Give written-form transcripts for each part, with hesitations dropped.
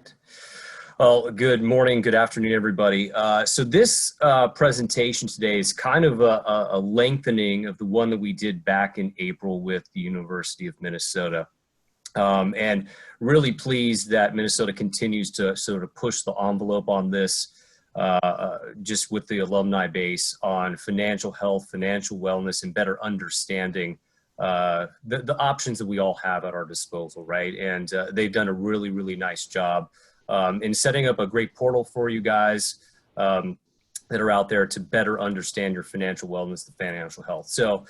Perfect. Well, good morning, good afternoon, everybody. So this presentation today is kind of a lengthening of the one that we did back in April with the University of Minnesota. And really pleased that Minnesota continues to sort of push the envelope on this, just with the alumni base on financial health, financial wellness, and better understanding the options that we all have at our disposal, right? And they've done a really, really nice job in setting up a great portal for you guys that are out there to better understand your financial wellness, the financial health. So,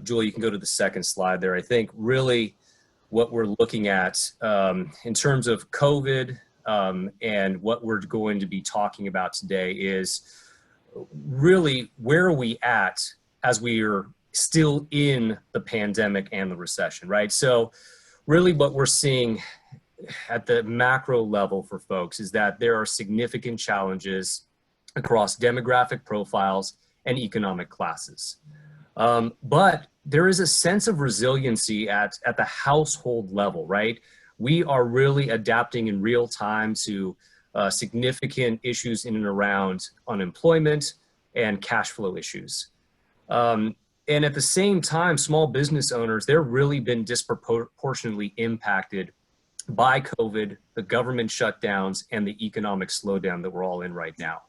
Julie, you can go to the second slide there. I think really what we're looking at in terms of COVID and what we're going to be talking about today is really where are we at as we are still in the pandemic and the recession, right? So really what we're seeing at the macro level for folks is that there are significant challenges across demographic profiles and economic classes. But there is a sense of resiliency at the household level, right? We are really adapting in real time to significant issues in and around unemployment and cash flow issues. And at the same time, small business owners, they're really been disproportionately impacted by COVID, the government shutdowns, and the economic slowdown that we're all in right now.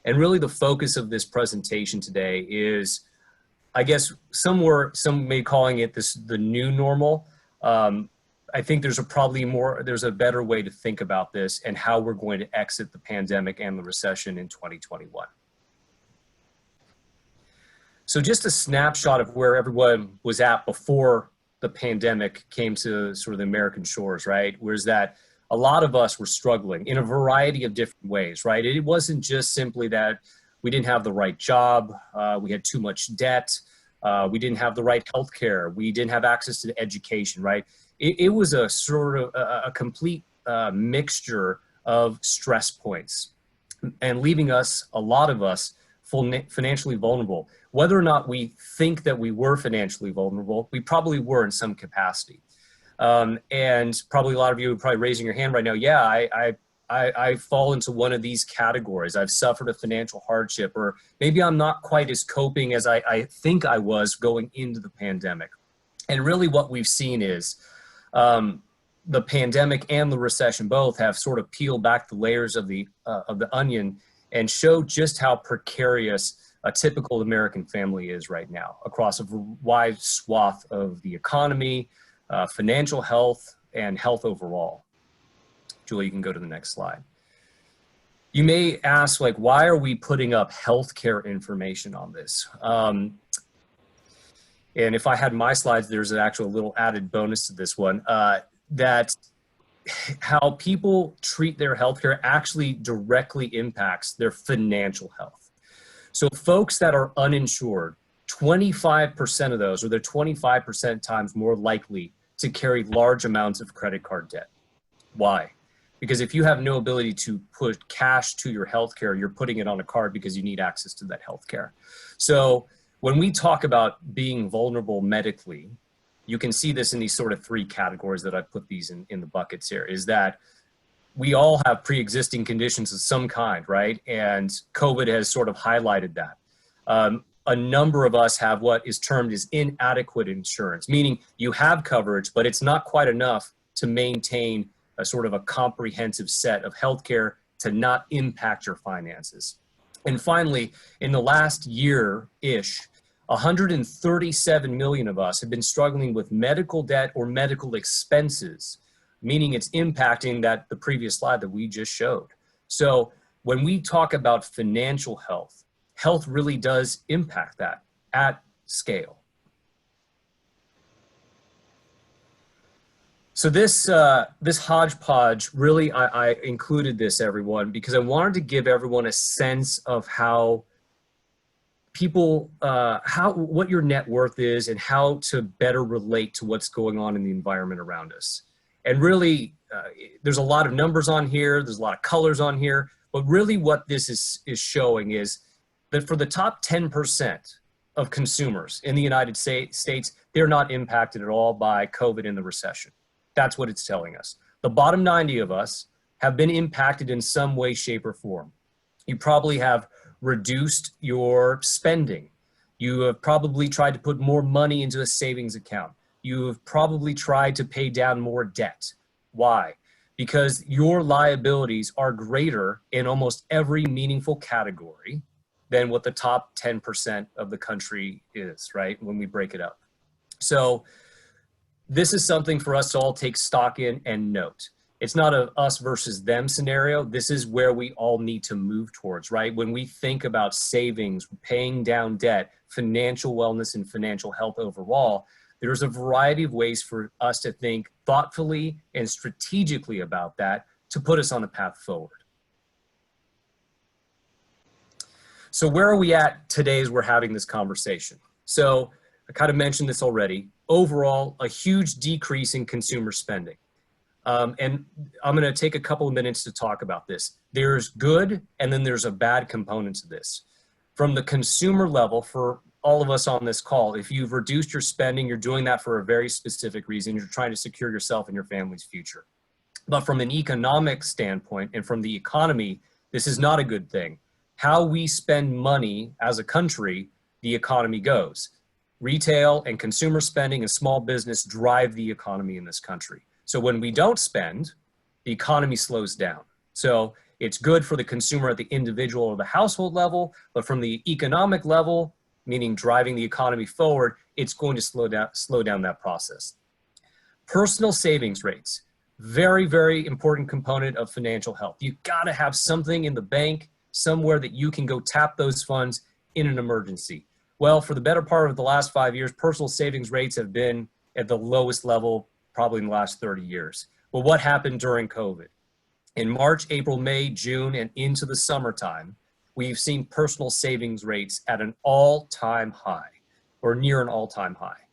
And really the focus of this presentation today is, I guess some may calling it the new normal. I think there's a better way to think about this and how we're going to exit the pandemic and the recession in 2021. So just a snapshot of where everyone was at before the pandemic came to sort of the American shores, right? Whereas that a lot of us were struggling in a variety of different ways, right? It wasn't just simply that we didn't have the right job, we had too much debt, we didn't have the right healthcare, we didn't have access to education, right? It was a sort of a complete mixture of stress points and leaving us, a lot of us, financially vulnerable. Whether or not we think that we were financially vulnerable, we probably were in some capacity. And probably a lot of you are probably raising your hand right now. Yeah, I fall into one of these categories. I've suffered a financial hardship, or maybe I'm not quite as coping as I think I was going into the pandemic. And really what we've seen is the pandemic and the recession both have sort of peeled back the layers of the onion and show just how precarious a typical American family is right now across a wide swath of the economy, financial health, and health overall. Julie, you can go to the next slide. You may ask, like, why are we putting up healthcare information on this? And if I had my slides, there's an actual little added bonus to this one, that how people treat their healthcare actually directly impacts their financial health. So folks that are uninsured, 25% of those, or they're 25% times more likely to carry large amounts of credit card debt. Why? Because if you have no ability to put cash to your healthcare, you're putting it on a card because you need access to that healthcare. So when we talk about being vulnerable medically, you can see this in these sort of three categories that I put these in the buckets here, is that we all have pre-existing conditions of some kind, right? And COVID has sort of highlighted that. A number of us have what is termed as inadequate insurance, meaning you have coverage, but it's not quite enough to maintain a sort of a comprehensive set of healthcare to not impact your finances. And finally, in the last year-ish, 137 million of us have been struggling with medical debt or medical expenses, meaning it's impacting the previous slide that we just showed. So when we talk about financial health, health really does impact that at scale. So this hodgepodge, really, I included this, everyone, because I wanted to give everyone a sense of how people, what your net worth is and how to better relate to what's going on in the environment around us. And really, there's a lot of numbers on here, there's a lot of colors on here, but really what this is showing is that for the top 10% of consumers in the United States, they're not impacted at all by COVID and the recession. That's what it's telling us. The bottom 90 of us, have been impacted in some way, shape, or form. You probably have reduced your spending. You have probably tried to put more money into a savings account. You have probably tried to pay down more debt. Why? Because your liabilities are greater in almost every meaningful category than what the top 10% of the country is, right? When we break it up. So this is something for us to all take stock in and note. It's not a us versus them scenario. This is where we all need to move towards, right? When we think about savings, paying down debt, financial wellness, and financial health overall, there's a variety of ways for us to think thoughtfully and strategically about that to put us on the path forward. So where are we at today as we're having this conversation? So I kind of mentioned this already. Overall, a huge decrease in consumer spending. And I'm going to take a couple of minutes to talk about this. There's good and then there's a bad component to this. From the consumer level, for all of us on this call, if you've reduced your spending, you're doing that for a very specific reason. You're trying to secure yourself and your family's future. But from an economic standpoint and from the economy, this is not a good thing. How we spend money as a country, the economy goes. Retail and consumer spending and small business drive the economy in this country. So when we don't spend, the economy slows down. So it's good for the consumer at the individual or the household level, but from the economic level, meaning driving the economy forward, it's going to slow down that process. Personal savings rates, very, very important component of financial health. You've got to have something in the bank, somewhere that you can go tap those funds in an emergency. Well, for the better part of the last 5 years, personal savings rates have been at the lowest level probably in the last 30 years. Well, what happened during COVID? In March, April, May, June, and into the summertime, we've seen personal savings rates at an all-time high or near an all-time high.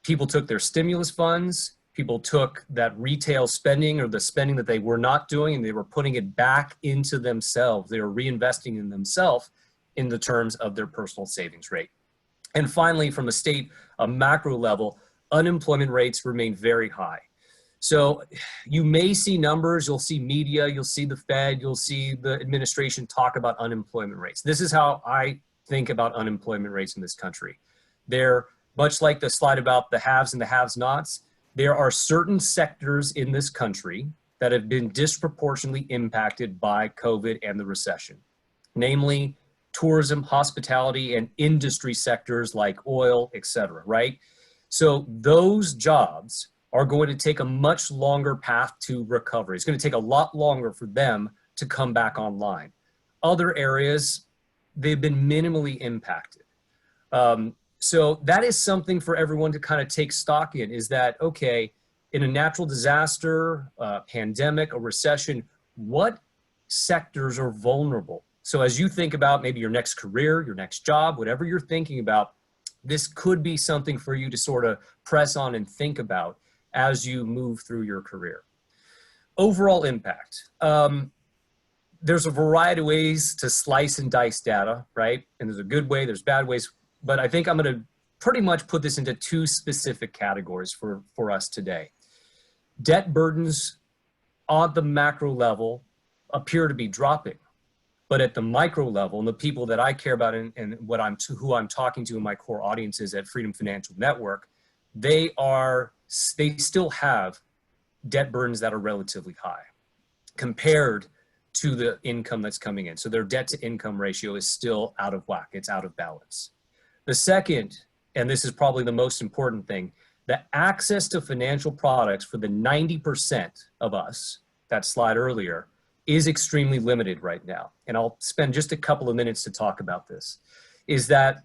People took their stimulus funds, people took that retail spending or the spending that they were not doing and they were putting it back into themselves. They were reinvesting in themselves in the terms of their personal savings rate. And finally, from a macro level, unemployment rates remain very high. So you may see numbers, you'll see media, you'll see the Fed, you'll see the administration talk about unemployment rates. This is how I think about unemployment rates in this country. They're much like the slide about the haves and the have-nots. There are certain sectors in this country that have been disproportionately impacted by COVID and the recession, namely tourism, hospitality, and industry sectors like oil, et cetera, right? So those jobs are going to take a much longer path to recovery. It's going to take a lot longer for them to come back online. Other areas, they've been minimally impacted. So that is something for everyone to kind of take stock in, is that, okay, in a natural disaster, pandemic, a recession, what sectors are vulnerable? So as you think about maybe your next career, your next job, whatever you're thinking about, this could be something for you to sort of press on and think about as you move through your career. Overall impact. There's a variety of ways to slice and dice data, right? And there's a good way, there's bad ways, but I think I'm going to pretty much put this into two specific categories for us today. Debt burdens on the macro level appear to be dropping, but at the micro level, and the people that I care about and who I'm talking to in my core audiences at Freedom Financial Network, they still have debt burdens that are relatively high compared to the income that's coming in. So their debt to income ratio is still out of whack. It's out of balance. The second, and this is probably the most important thing, the access to financial products for the 90% of us, that slide earlier, is extremely limited right now. And I'll spend just a couple of minutes to talk about this, is that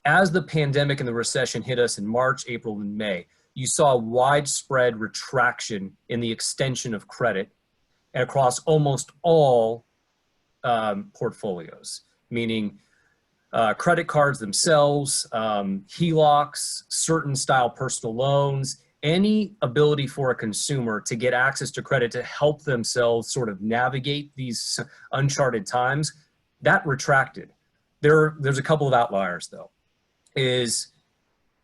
as the pandemic and the recession hit us in March, April, and May, you saw a widespread retraction in the extension of credit and across almost all portfolios, meaning credit cards themselves, HELOCs, certain style personal loans, any ability for a consumer to get access to credit to help themselves sort of navigate these uncharted times, that retracted. There's a couple of outliers though, is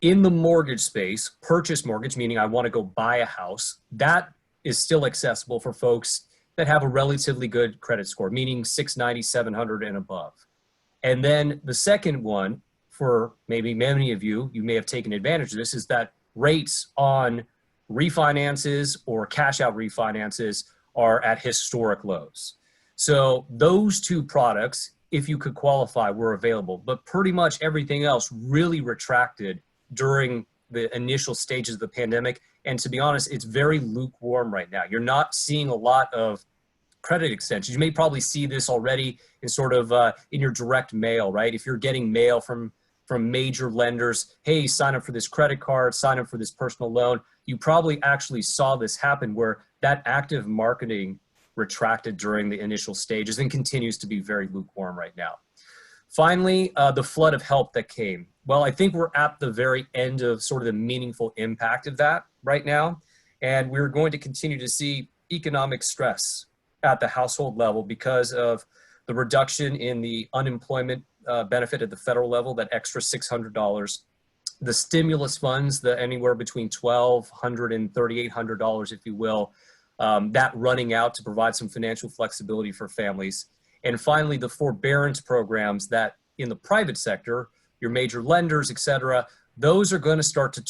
in the mortgage space, purchase mortgage, meaning I want to go buy a house, that is still accessible for folks that have a relatively good credit score, meaning 690, 700 and above. And then the second one, for maybe many of you, you may have taken advantage of this, is that rates on refinances or cash out refinances are at historic lows. So those two products, if you could qualify, were available, but pretty much everything else really retracted during the initial stages of the pandemic. And to be honest, it's very lukewarm right now. You're not seeing a lot of credit extensions. You may probably see this already in sort of in your direct mail, right? If you're getting mail from major lenders, hey, sign up for this credit card, sign up for this personal loan. You probably actually saw this happen where that active marketing retracted during the initial stages and continues to be very lukewarm right now. Finally, the flood of help that came. Well, I think we're at the very end of sort of the meaningful impact of that right now. And we're going to continue to see economic stress at the household level because of the reduction in the unemployment benefit at the federal level, that extra $600, the stimulus funds, the anywhere between $1,200 and $3,800, if you will, that running out to provide some financial flexibility for families. And finally, the forbearance programs that in the private sector, your major lenders, et cetera, those are going to start to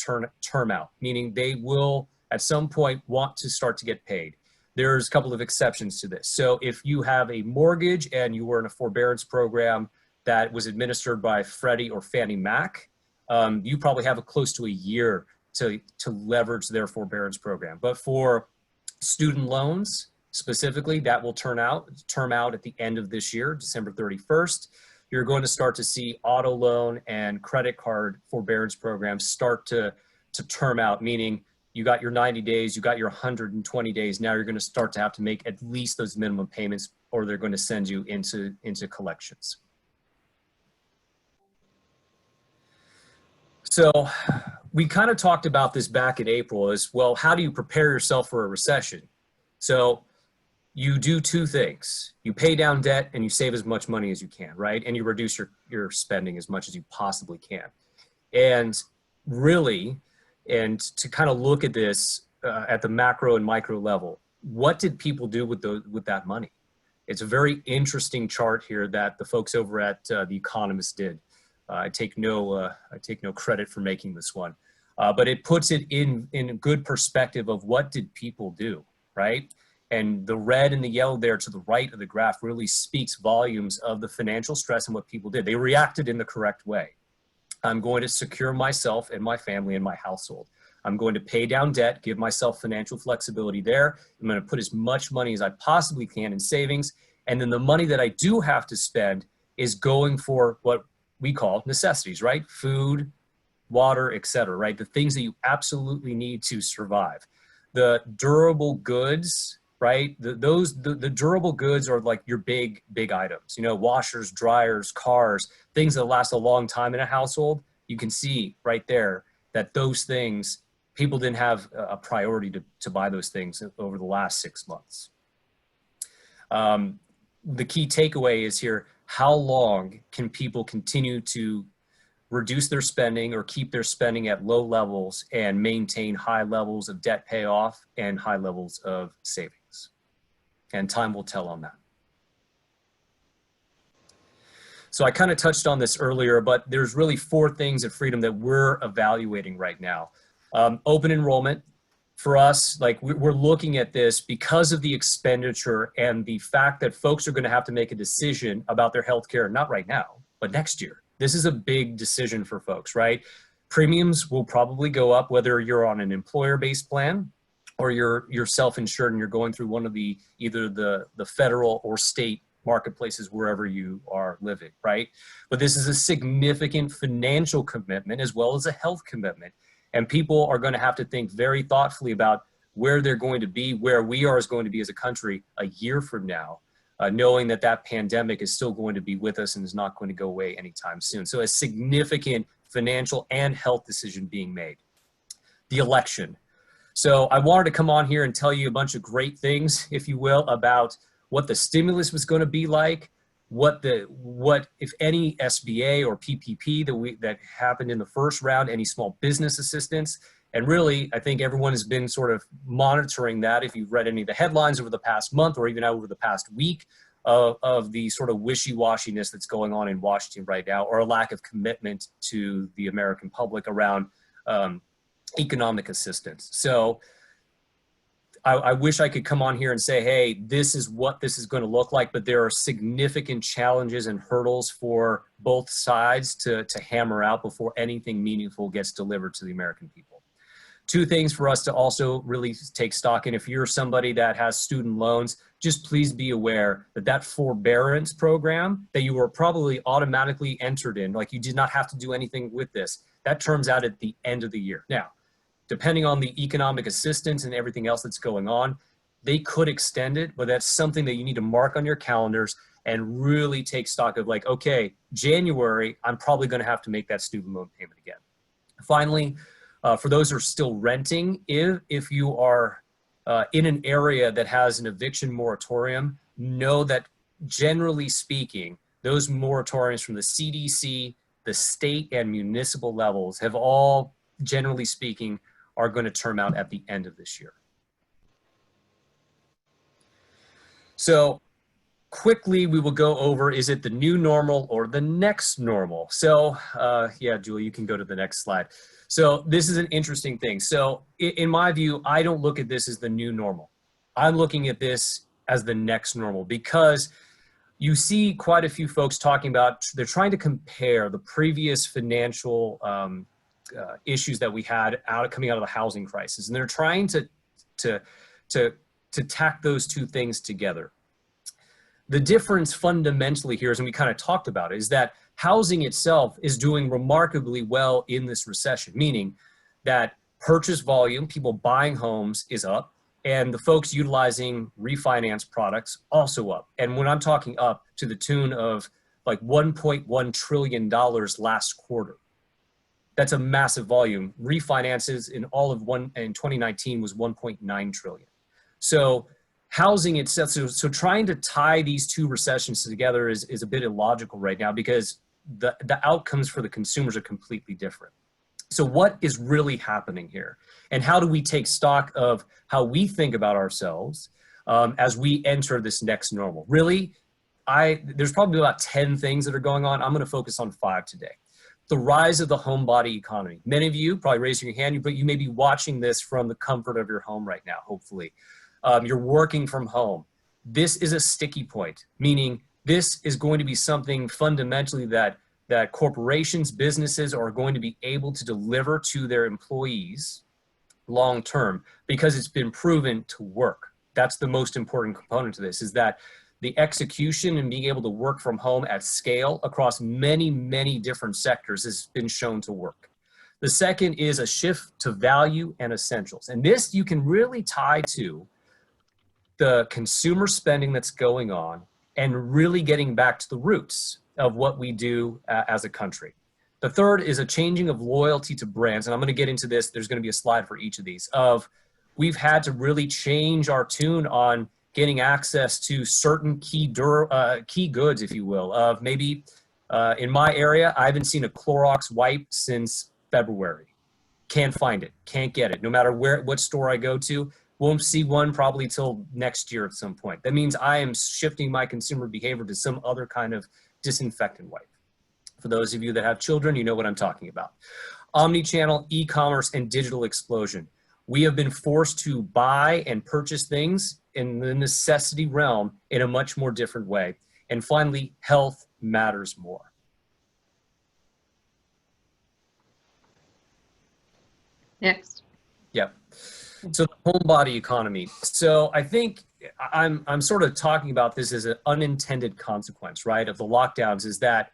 term out, meaning they will at some point want to start to get paid. There's a couple of exceptions to this. So if you have a mortgage and you were in a forbearance program that was administered by Freddie or Fannie Mac, you probably have close to a year to leverage their forbearance program. But for student loans specifically, that will term out at the end of this year, December 31st. You're going to start to see auto loan and credit card forbearance programs start to term out, meaning you got your 90 days, you got your 120 days. Now you're going to start to have to make at least those minimum payments, or they're going to send you into collections. So we kind of talked about this back in April as well. How do you prepare yourself for a recession? So you do two things. You pay down debt and you save as much money as you can, right? And you reduce your spending as much as you possibly can. And really, and to kind of look at this at the macro and micro level, what did people do with that money? It's a very interesting chart here that the folks over at The Economist did. I take no credit for making this one, but it puts it in a good perspective of what did people do, right? And the red and the yellow there to the right of the graph really speaks volumes of the financial stress and what people did. They reacted in the correct way. I'm going to secure myself and my family and my household. I'm going to pay down debt, give myself financial flexibility there. I'm going to put as much money as I possibly can in savings. And then the money that I do have to spend is going for what we call necessities, right? Food, water, et cetera, right? The things that you absolutely need to survive. The durable goods, right? The durable goods are like your big items, you know, washers, dryers, cars, things that last a long time in a household. You can see right there that those things, people didn't have a priority to buy those things over the last 6 months. The key takeaway is here, how long can people continue to reduce their spending or keep their spending at low levels and maintain high levels of debt payoff and high levels of savings? And time will tell on that. So I kind of touched on this earlier, but there's really 4 things at Freedom that we're evaluating right now. Open enrollment. For us, like we're looking at this because of the expenditure and the fact that folks are going to have to make a decision about their healthcare, not right now, but next year. This is a big decision for folks, right? Premiums will probably go up whether you're on an employer-based plan or you're self-insured and you're going through one of either the federal or state marketplaces wherever you are living, right? But this is a significant financial commitment as well as a health commitment. And people are going to have to think very thoughtfully about where they're going to be, where we are going to be as a country a year from now, knowing that that pandemic is still going to be with us and is not going to go away anytime soon. So a significant financial and health decision being made. The election. So I wanted to come on here and tell you a bunch of great things, if you will, about what the stimulus was going to be like, what if any SBA or PPP that happened in the first round, any small business assistance, And really, I think everyone has been sort of monitoring that. If you've read any of the headlines over the past month or even over the past week of the sort of wishy-washiness that's going on in Washington right now, or a lack of commitment to the American public around economic assistance. So I wish I could come on here and say, hey, this is what this is going to look like, but there are significant challenges and hurdles for both sides to hammer out before anything meaningful gets delivered to the American people. Two things for us to also really take stock in. If you're somebody that has student loans, just please be aware that that forbearance program that you were probably automatically entered in, like you did not have to do anything with this, that turns out at the end of the year. Now, depending on the economic assistance and everything else that's going on, they could extend it, but that's something that you need to mark on your calendars and really take stock of, like, okay, January, I'm probably going to have to make that student loan payment again. Finally, for those who are still renting, if you are in an area that has an eviction moratorium, know that generally speaking, those moratoriums from the CDC, the state and municipal levels have all, generally speaking, are going to term out at the end of this year. So quickly, we will go over, is it the new normal or the next normal? So yeah, Julie, you can go to the next slide. So this is an interesting thing. So in my view, I don't look at this as the new normal. I'm looking at this as the next normal, because you see quite a few folks talking about, they're trying to compare the previous financial issues that we had coming out of the housing crisis, and they're trying to tack those two things together. The difference fundamentally here is, and we kind of talked about it, is that housing itself is doing remarkably well in this recession, meaning that purchase volume, people buying homes, is up, and the folks utilizing refinance products also up. And when I'm talking up, to the tune of like $1.1 trillion last quarter. That's a massive volume. Refinances in 2019 was 1.9 trillion. So housing itself, so trying to tie these two recessions together is a bit illogical right now, because the outcomes for the consumers are completely different. So what is really happening here? And how do we take stock of how we think about ourselves as we enter this next normal? Really, there's probably about 10 things that are going on. I'm going to focus on 5 today. The rise of the homebody economy. Many of you probably raising your hand, but you may be watching this from the comfort of your home right now, hopefully. You're working from home. This is a sticky point, meaning this is going to be something fundamentally that corporations, businesses are going to be able to deliver to their employees long term, because it's been proven to work. That's the most important component to this, is that the execution and being able to work from home at scale across many, many different sectors has been shown to work. The second is a shift to value and essentials. And this you can really tie to the consumer spending that's going on and really getting back to the roots of what we do as a country. The third is a changing of loyalty to brands. And I'm going to get into this. There's going to be a slide for each of these. We've had to really change our tune on getting access to certain key goods, if you will. Of maybe in my area, I haven't seen a Clorox wipe since February. Can't find it, can't get it. No matter what store I go to, won't see one probably till next year at some point. That means I am shifting my consumer behavior to some other kind of disinfectant wipe. For those of you that have children, you know what I'm talking about. Omnichannel, e-commerce, and digital explosion. We have been forced to buy and purchase things in the necessity realm in a much more different way. And finally, health matters more. Next. Yep. So the homebody economy. So I think I'm sort of talking about this as an unintended consequence, right, of the lockdowns, is that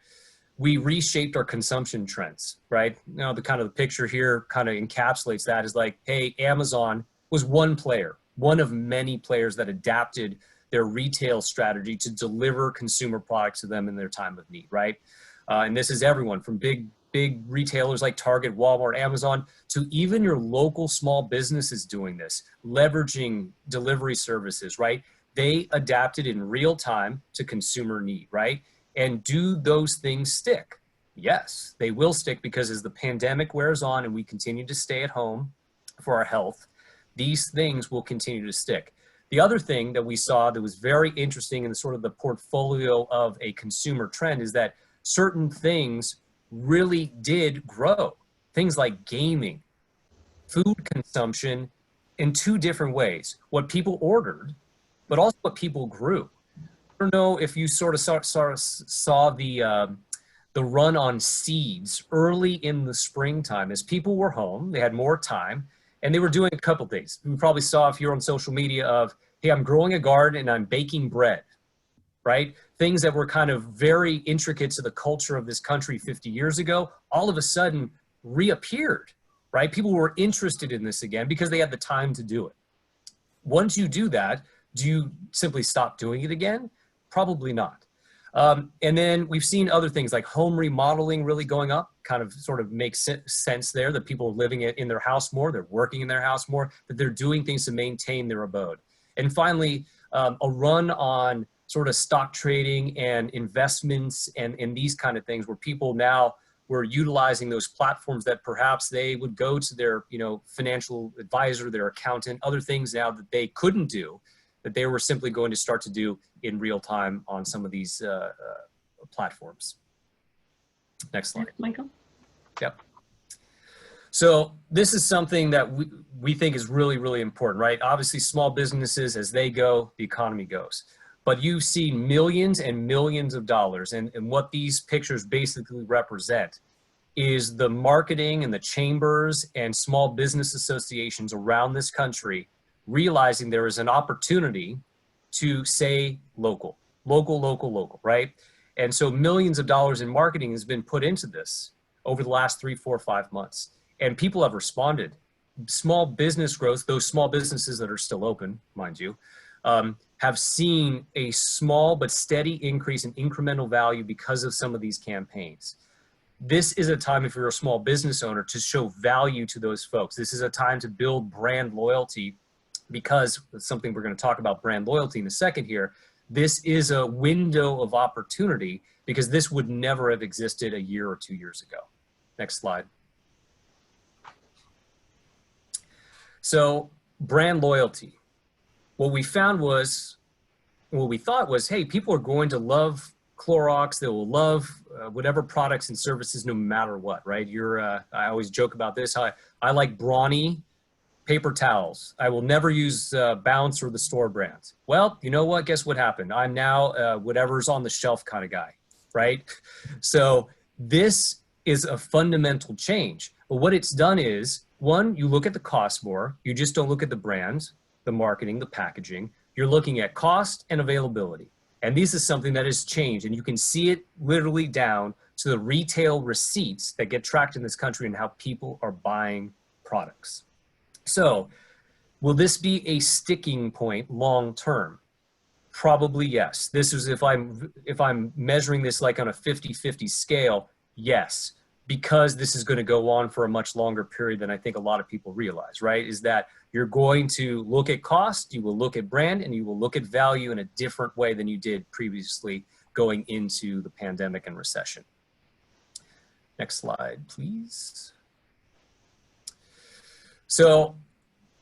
we reshaped our consumption trends, right? You know, the picture here kind of encapsulates that, is like, hey, Amazon was one player, one of many players that adapted their retail strategy to deliver consumer products to them in their time of need, right? And this is everyone from big retailers like Target, Walmart, Amazon, to even your local small businesses doing this, leveraging delivery services, right? They adapted in real time to consumer need, right? And do those things stick? Yes, they will stick, because as the pandemic wears on and we continue to stay at home, for our health, these things will continue to stick. The other thing that we saw that was very interesting in the sort of the portfolio of a consumer trend is that certain things really did grow. Things like gaming, food consumption in two different ways. What people ordered, but also what people grew. I don't know if you sort of saw the run on seeds early in the springtime as people were home, they had more time, and they were doing a couple things. You probably saw if you're on social media of, hey, I'm growing a garden and I'm baking bread, right? Things that were kind of very intricate to the culture of this country 50 years ago, all of a sudden reappeared, right? People were interested in this again because they had the time to do it. Once you do that, do you simply stop doing it again? Probably not. And then we've seen other things like home remodeling really going up, kind of sort of makes sense there that people are living in their house more, they're working in their house more, that they're doing things to maintain their abode. And finally, a run on sort of stock trading and investments and these kind of things where people now were utilizing those platforms that perhaps they would go to their, financial advisor, their accountant, other things now that they couldn't do, that they were simply going to start to do in real time on some of these platforms. Next slide. Michael. Yep. So this is something that we think is really, really important, right? Obviously, small businesses, as they go, the economy goes. But you see millions and millions of dollars. And what these pictures basically represent is the marketing and the chambers and small business associations around this country realizing there is an opportunity to say local, right? And so millions of dollars in marketing has been put into this over the last 3, 4, 5 months. And people have responded. Small business growth, those small businesses that are still open, mind you, have seen a small but steady increase in incremental value because of some of these campaigns. This is a time, if you're a small business owner, to show value to those folks. This is a time to build brand loyalty, because it's something we're going to talk about brand loyalty in a second here. This is a window of opportunity because this would never have existed a year or 2 years ago. Next slide. So brand loyalty. What we found was, what we thought was, hey, people are going to love Clorox. They will love whatever products and services no matter what, right? I always joke about this. I like Brawny paper towels. I will never use Bounce or the store brands. Well, you know what? Guess what happened? I'm now whatever's on the shelf kind of guy, right? So this is a fundamental change. But what it's done is, one, you look at the cost more. You just don't look at the brand, the marketing, the packaging. You're looking at cost and availability. And this is something that has changed. And you can see it literally down to the retail receipts that get tracked in this country and how people are buying products. So will this be a sticking point long term? Probably yes. This is if I'm measuring this like on a 50-50 scale, yes, because this is going to go on for a much longer period than I think a lot of people realize, right? Is that you're going to look at cost, you will look at brand, and you will look at value in a different way than you did previously going into the pandemic and recession. Next slide, please. So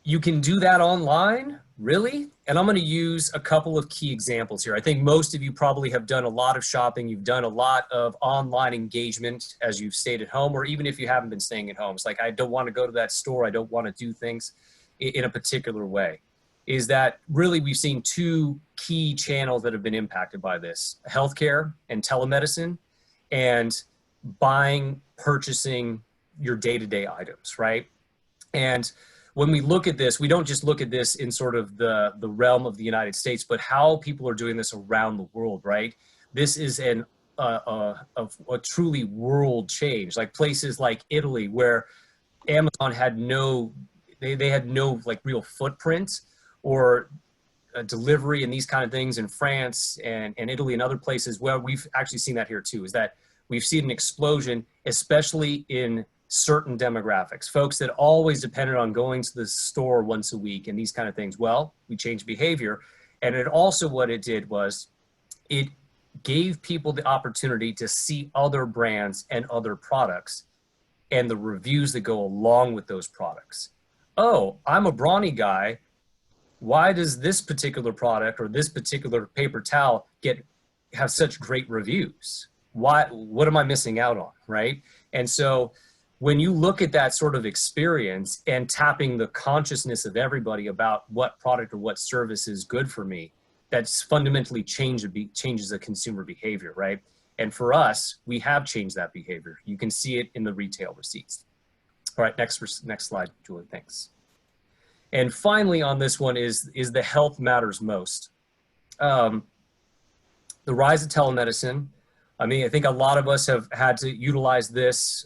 you can do that online, really? And I'm going to use a couple of key examples here. I think most of you probably have done a lot of shopping. You've done a lot of online engagement as you've stayed at home, or even if you haven't been staying at home. It's like, I don't want to go to that store. I don't want to do things in a particular way. Is that really we've seen two key channels that have been impacted by this: healthcare and telemedicine, and buying, purchasing your day-to-day items, right? And when we look at this, we don't just look at this in sort of the realm of the United States, but how people are doing this around the world, right? This is a truly world change. Like places like Italy, where Amazon had they had no like real footprint or delivery and these kind of things in France and Italy and other places. Where we've actually seen that here too, is that we've seen an explosion, especially in certain demographics, folks that always depended on going to the store once a week and these kind of things. Well, we changed behavior. And it also, what it did was it gave people the opportunity to see other brands and other products and the reviews that go along with those products. oh, I'm a brawny guy. Why does this particular product or this particular paper towel have such great reviews? What am I missing out on, right? And so when you look at that sort of experience and tapping the consciousness of everybody about what product or what service is good for me, that's fundamentally changes the consumer behavior, right? And for us, we have changed that behavior. You can see it in the retail receipts. All right, next slide, Julie, thanks. And finally on this one is the health matters most. The rise of telemedicine. I mean, I think a lot of us have had to utilize this.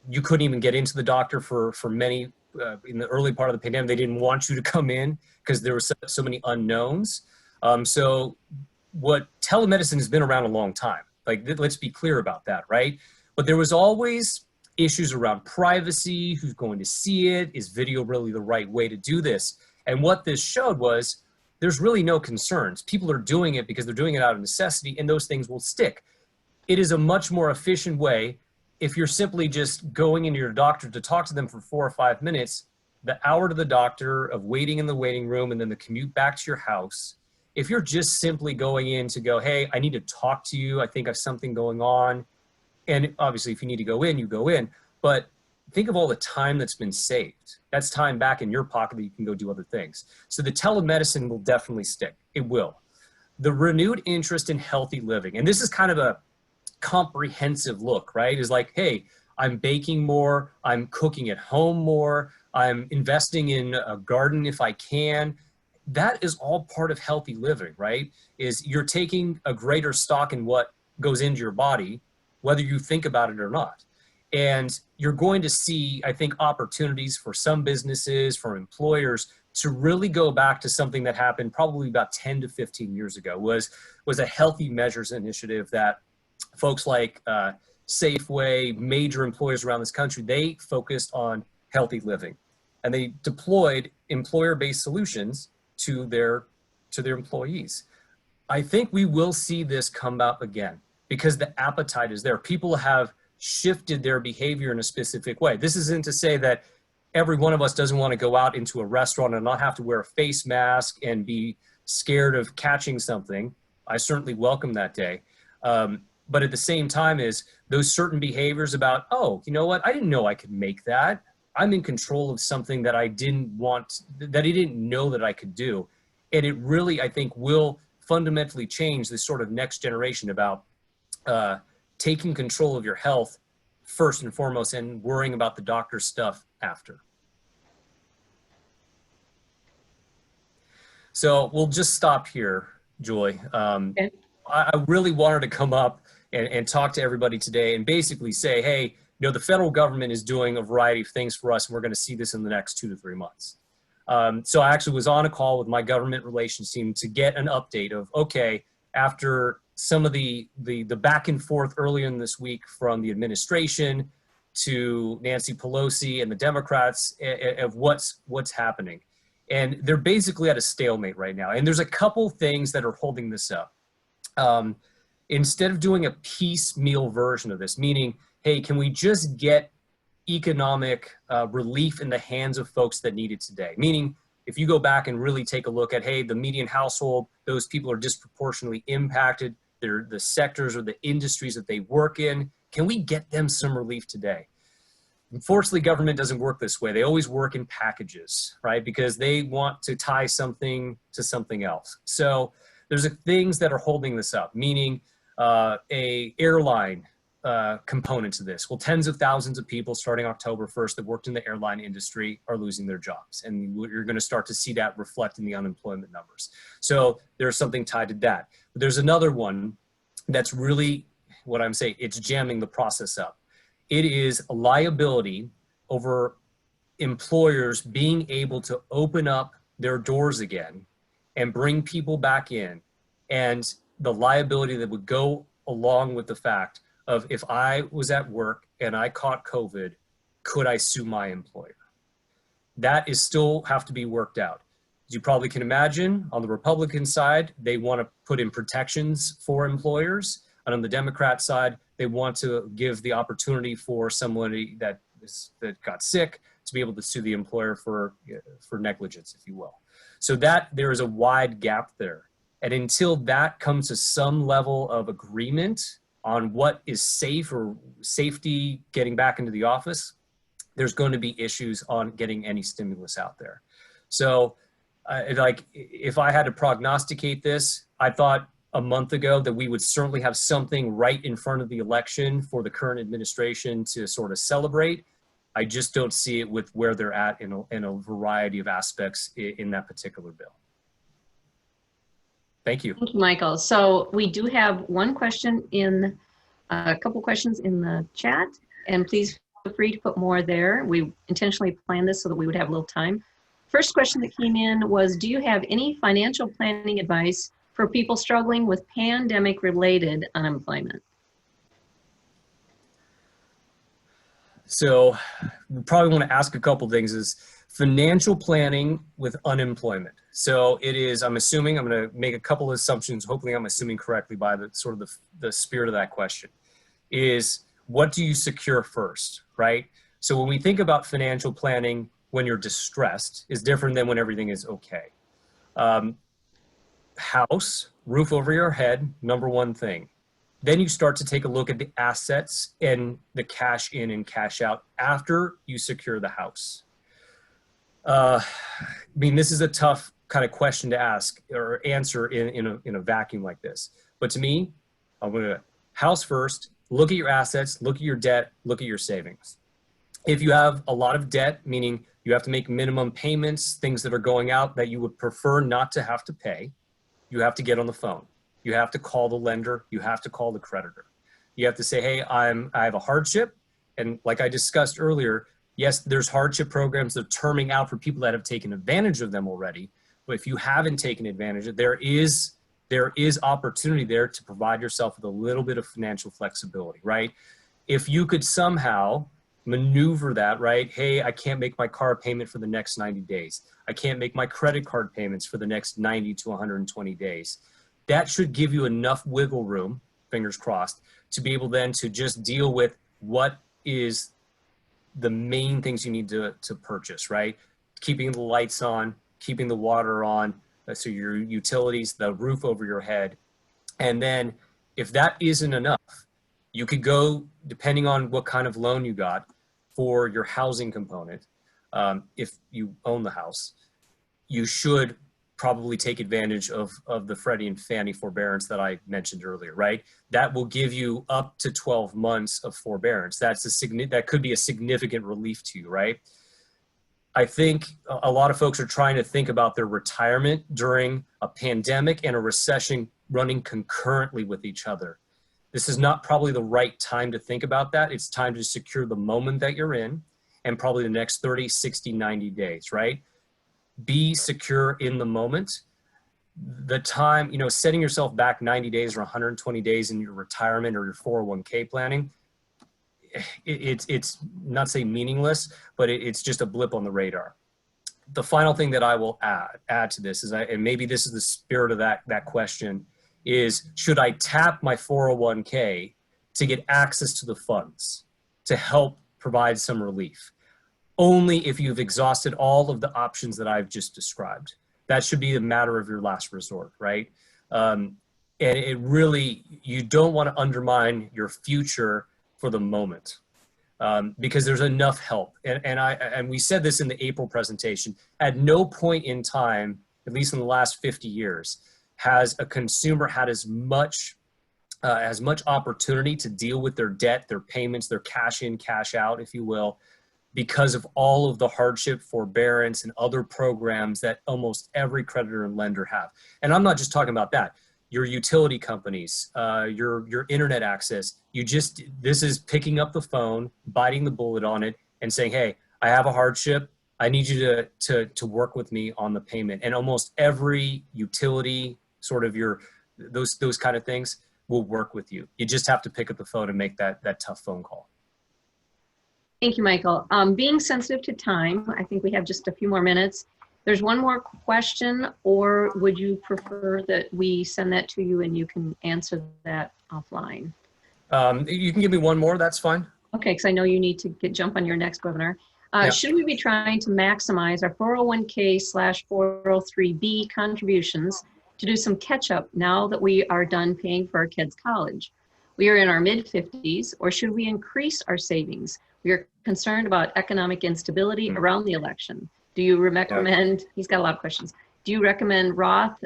You couldn't even get into the doctor for many, in the early part of the pandemic. They didn't want you to come in because there were so many unknowns. So what telemedicine has been around a long time. Like, let's be clear about that, right? But there was always issues around privacy, who's going to see it, is video really the right way to do this? And what this showed was there's really no concerns. People are doing it because they're doing it out of necessity, and those things will stick. It is a much more efficient way if you're simply just going into your doctor to talk to them for 4 or 5 minutes, the hour to the doctor of waiting in the waiting room and then the commute back to your house. If you're just simply going in to go, hey, I need to talk to you, I think I have something going on, and obviously, if you need to go in, you go in. But think of all the time that's been saved. That's time back in your pocket that you can go do other things. So the telemedicine will definitely stick. It will. The renewed interest in healthy living. And this is kind of a comprehensive look, right? Is like, hey, I'm baking more. I'm cooking at home more. I'm investing in a garden if I can. That is all part of healthy living, right? Is you're taking a greater stock in what goes into your body, whether you think about it or not. And you're going to see, I think, opportunities for some businesses, for employers to really go back to something that happened probably about 10 to 15 years ago, was a healthy measures initiative that folks like Safeway, major employers around this country, they focused on healthy living. And they deployed employer-based solutions to their employees. I think we will see this come up again, because the appetite is there. People have shifted their behavior in a specific way. This isn't to say that every one of us doesn't want to go out into a restaurant and not have to wear a face mask and be scared of catching something. I certainly welcome that day. But at the same time is those certain behaviors about, oh, you know what? I didn't know I could make that. I'm in control of something that I didn't know that I could do. And it really, I think, will fundamentally change this sort of next generation about taking control of your health first and foremost and worrying about the doctor's stuff after. So we'll just stop here, Julie. Okay. I really wanted to come up and talk to everybody today and basically say, hey, you know, the federal government is doing a variety of things for us, and we're going to see this in the next 2 to 3 months. So I actually was on a call with my government relations team to get an update of, okay, after some of the back and forth earlier in this week from the administration to Nancy Pelosi and the Democrats of what's happening. And they're basically at a stalemate right now. And there's a couple things that are holding this up. Instead of doing a piecemeal version of this, meaning, hey, can we just get economic relief in the hands of folks that need it today? Meaning, if you go back and really take a look at, hey, the median household, those people are disproportionately impacted. They're the sectors or the industries that they work in. Can we get them some relief today? Unfortunately, government doesn't work this way. They always work in packages, right? Because they want to tie something to something else. So there's things that are holding this up, meaning a airline component to this. Well, tens of thousands of people starting October 1st that worked in the airline industry are losing their jobs. And you're going to start to see that reflect in the unemployment numbers. So there's something tied to that. But there's another one that's really what I'm saying, it's jamming the process up. It is a liability over employers being able to open up their doors again and bring people back in, and the liability that would go along with the fact of, if I was at work and I caught COVID, could I sue my employer? That is still have to be worked out. As you probably can imagine, on the Republican side, they want to put in protections for employers. And on the Democrat side, they want to give the opportunity for somebody that got sick to be able to sue the employer for negligence, if you will. So that there is a wide gap there. And until that comes to some level of agreement on what is safe or safety getting back into the office, there's going to be issues on getting any stimulus out there. So like if I had to prognosticate this, I thought a month ago that we would certainly have something right in front of the election for the current administration to sort of celebrate. I just don't see it with where they're at in a variety of aspects in that particular bill. Thank you. Thank you, Michael. So we do have one question in, a couple questions in the chat, and please feel free to put more there. We intentionally planned this so that we would have a little time. First question that came in was, do you have any financial planning advice for people struggling with pandemic-related unemployment? So we probably want to ask a couple things is financial planning with unemployment. So it is, I'm assuming, I'm going to make a couple of assumptions. Hopefully I'm assuming correctly by the sort of the spirit of that question is what do you secure first, right? So when we think about financial planning when you're distressed is different than when everything is okay. House, roof over your head, number one thing. Then you start to take a look at the assets and the cash in and cash out after you secure the house. I mean, this is a tough kind of question to ask or answer in a vacuum like this. But to me, I'm going to house first, look at your assets, look at your debt, look at your savings. If you have a lot of debt, meaning you have to make minimum payments, things that are going out that you would prefer not to have to pay, you have to get on the phone. You have to call the lender. You have to call the creditor. You have to say, hey, I have a hardship. And like I discussed earlier, yes, there's hardship programs that are terming out for people that have taken advantage of them already. But if you haven't taken advantage of it, there is opportunity there to provide yourself with a little bit of financial flexibility, right? If you could somehow maneuver that, right? Hey, I can't make my car payment for the next 90 days. I can't make my credit card payments for the next 90 to 120 days. That should give you enough wiggle room, fingers crossed, to be able then to just deal with what is the main things you need to purchase, right? Keeping the lights on, keeping the water on, so your utilities, the roof over your head. And then if that isn't enough, you could go, depending on what kind of loan you got for your housing component, if you own the house, you should probably take advantage of the Freddie and Fannie forbearance that I mentioned earlier, right? That will give you up to 12 months of forbearance. That could be a significant relief to you, right? I think a lot of folks are trying to think about their retirement during a pandemic and a recession running concurrently with each other. This is not probably the right time to think about that. It's time to secure the moment that you're in and probably the next 30, 60, 90 days, right? Be secure in the moment. The time, setting yourself back 90 days or 120 days in your retirement or your 401k planning, it's not say meaningless, but it's just a blip on the radar. The final thing that I will add to this is, and maybe this is the spirit of that question, is should I tap my 401k to get access to the funds to help provide some relief? Only if you've exhausted all of the options that I've just described. That should be a matter of your last resort, right? And it really, you don't want to undermine your future for the moment because there's enough help. And we said this in the April presentation, at no point in time, at least in the last 50 years, has a consumer had as much opportunity to deal with their debt, their payments, their cash in, cash out, if you will, because of all of the hardship forbearance and other programs that almost every creditor and lender have. And I'm not just talking about that. Your utility companies, your internet access, this is picking up the phone, biting the bullet on it and saying, hey, I have a hardship. I need you to work with me on the payment. And almost every utility, sort of those kind of things will work with you. You just have to pick up the phone and make that tough phone call. Thank you, Michael. Being sensitive to time, I think we have just a few more minutes. There's one more question, or would you prefer that we send that to you and you can answer that offline? You can give me one more, that's fine. Okay, because I know you need to jump on your next webinar. Yeah. Should we be trying to maximize our 401k/403b contributions to do some catch up now that we are done paying for our kids' college? We are in our mid-50s, or should we increase our savings? We are concerned about economic instability around the election. Do you recommend, he's got a lot of questions. Do you recommend Roth,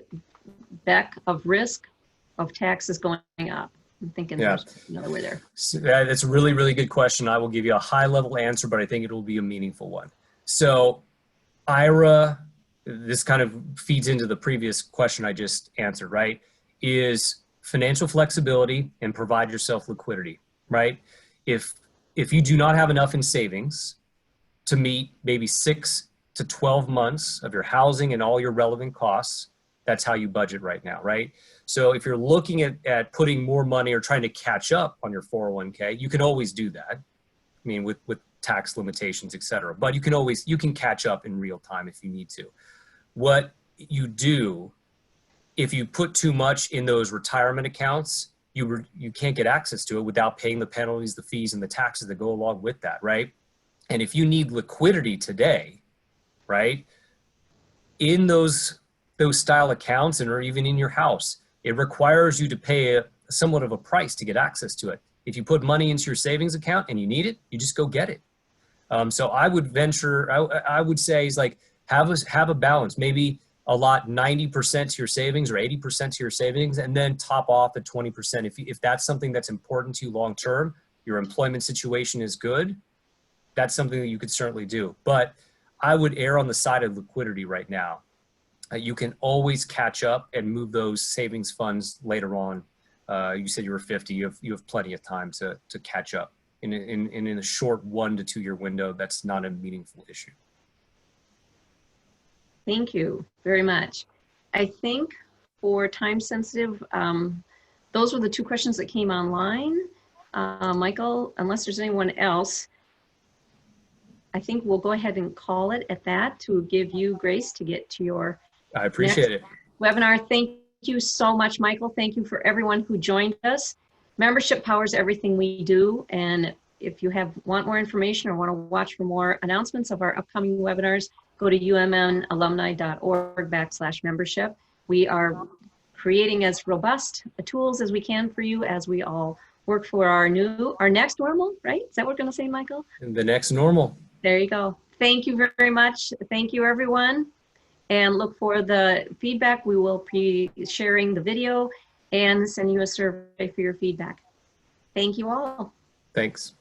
Beck of risk of taxes going up? I'm thinking there's another way there. So that's a really, really good question. I will give you a high level answer, but I think it will be a meaningful one. So IRA, this kind of feeds into the previous question I just answered, right? Is financial flexibility and provide yourself liquidity, right? If you do not have enough in savings to meet maybe 6 to 12 months of your housing and all your relevant costs, that's how you budget right now, right? So if you're looking at putting more money or trying to catch up on your 401k, you can always do that. I mean, with tax limitations, et cetera, but you can catch up in real time if you need to. What you do, if you put too much in those retirement accounts, you can't get access to it without paying the penalties, the fees, and the taxes that go along with that, right? And if you need liquidity today, right, in those style accounts and or even in your house, it requires you to pay somewhat of a price to get access to it. If you put money into your savings account and you need it, you just go get it. So I would I would say is like have a balance. Maybe allot 90% to your savings or 80% to your savings, and then top off at 20%. If that's something that's important to you long term, your employment situation is good, that's something that you could certainly do. But I would err on the side of liquidity right now. You can always catch up and move those savings funds later on. You said you were 50. You have plenty of time to catch up. In a short 1 to 2 year window, that's not a meaningful issue. Thank you very much. I think for time sensitive, those were the 2 questions that came online. Michael, unless there's anyone else, I think we'll go ahead and call it at that to give you grace to get to your I appreciate it. Webinar. Thank you so much, Michael. Thank you for everyone who joined us. Membership powers everything we do. And if you want more information or want to watch for more announcements of our upcoming webinars, go to umnalumni.org/membership. We are creating as robust tools as we can for you as we all work for our next normal, right? Is that what we're going to say, Michael? The next normal. There you go. Thank you very much. Thank you, everyone. And look for the feedback. We will be sharing the video and send you a survey for your feedback. Thank you all. Thanks.